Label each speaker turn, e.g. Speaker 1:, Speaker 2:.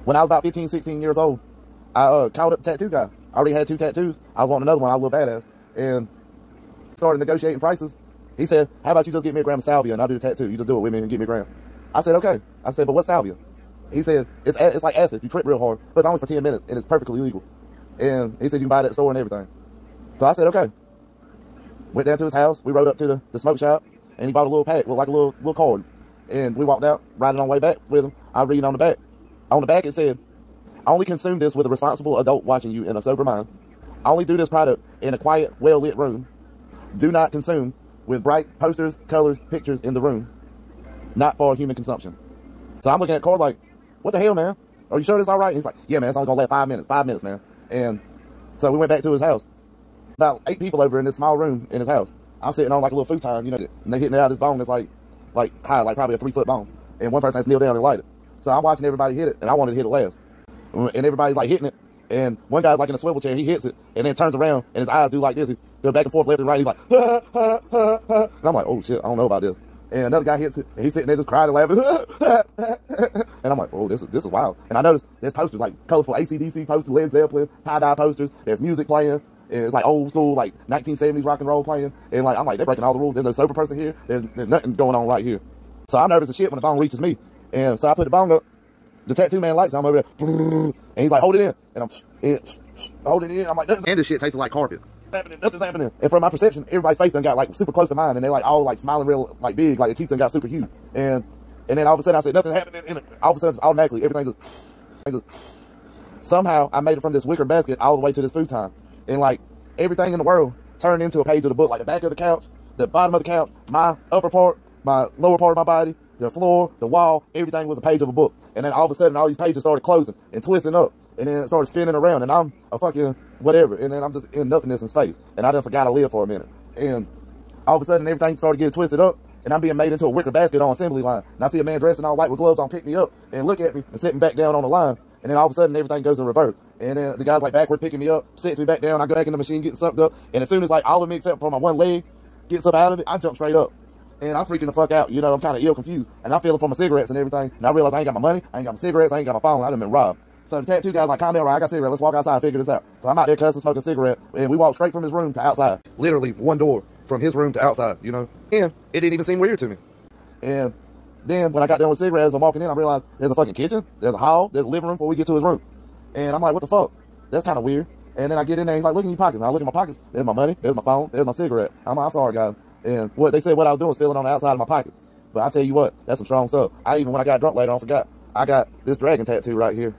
Speaker 1: When I was about 15, 16 years old, I called up the tattoo guy. I already had 2 tattoos. I was wanting another one. I was a little badass. And started negotiating prices. He said, how about you just get me a gram of salvia and I'll do the tattoo. You just do it with me and get me a gram. I said, okay. I said, but what's salvia? He said, it's like acid. You trip real hard, but it's only for 10 minutes and it's perfectly legal. And he said, you can buy it at the store and everything. So I said, okay. Went down to his house. We rode up to the smoke shop and he bought a little pack, like a little card. And we walked out, riding on the way back with him. I read on the back. On the back it said, only consume this with a responsible adult watching you in a sober mind. Only do this product in a quiet, well-lit room. Do not consume with bright posters, colors, pictures in the room. Not for human consumption. So I'm looking at the card like, what the hell, man? Are you sure this all right? And he's like, yeah, man, it's only gonna last 5 minutes. 5 minutes, man. And so we went back to his house. About 8 people over in this small room in his house. I'm sitting on like a little futon, you know, and they hitting it out of this bone that's like high, like probably a 3-foot bone. And one person has to kneel down and light it. So I'm watching everybody hit it, and I wanted to hit it last. And everybody's like hitting it. And one guy's like in a swivel chair, he hits it, and then turns around, and his eyes do like this. He goes back and forth, left and right. He's like, ha, ha, ha, ha. And I'm like, oh shit, I don't know about this. And another guy hits it, and he's sitting there just crying and laughing. And I'm like, oh, this is wild. And I noticed there's posters, like colorful AC/DC posters, Led Zeppelin, tie-dye posters. There's music playing. And it's like old school, like 1970s rock and roll playing. And like, I'm like, they're breaking all the rules. There's no sober person here. There's nothing going on right here. So I'm nervous as shit when the bong reaches me. And so I put the bong up. The tattoo man lights, I'm over there. And he's like, hold it in. And I'm holding it in. I'm like, and this shit tastes like carpet. Nothing's happening. And from my perception, everybody's face done got like super close to mine. And they're like all like smiling real like big. Like their teeth done got super huge. And then all of a sudden I said, nothing's happening. And all of a sudden, automatically, everything just... Somehow I made it from this wicker basket all the way to this futon. And like everything in the world turned into a page of the book. Like the back of the couch, the bottom of the couch, my upper part, my lower part of my body, the floor, the wall, everything was a page of a book. And then all of a sudden, all these pages started closing and twisting up. And then it started spinning around. And I'm a fucking whatever. And then I'm just in nothingness in space. And I done forgot to live for a minute. And all of a sudden, everything started getting twisted up. And I'm being made into a wicker basket on assembly line. And I see a man dressed in all white with gloves on pick me up and look at me and sitting back down on the line. And then all of a sudden, everything goes in reverse. And then the guy's like backward picking me up, sits me back down. I go back in the machine, getting sucked up. And as soon as like all of me except for my one leg gets up out of it, I jump straight up. And I'm freaking the fuck out. You know, I'm kind of ill confused. And I'm feeling for my cigarettes and everything. And I realize I ain't got my money. I ain't got my cigarettes. I ain't got my phone. I done been robbed. So the tattoo guy's like, calm down, right? I got cigarettes. Let's walk outside and figure this out. So I'm out there cussing, smoking a cigarette. And we walked straight from his room to outside. Literally one door from his room to outside, you know. And it didn't even seem weird to me. And then when I got done with cigarettes, I'm walking in, I realized there's a fucking kitchen. There's a hall. There's a living room before we get to his room. And I'm like, what the fuck? That's kind of weird. And then I get in there and he's like, look in your pockets. And I look in my pockets. There's my money. There's my phone. There's my cigarette. I'm like, I'm sorry, guys. And what they said what I was doing was feeling on the outside of my pockets. But I tell you what, that's some strong stuff. When I got drunk later on, I forgot. I got this dragon tattoo right here.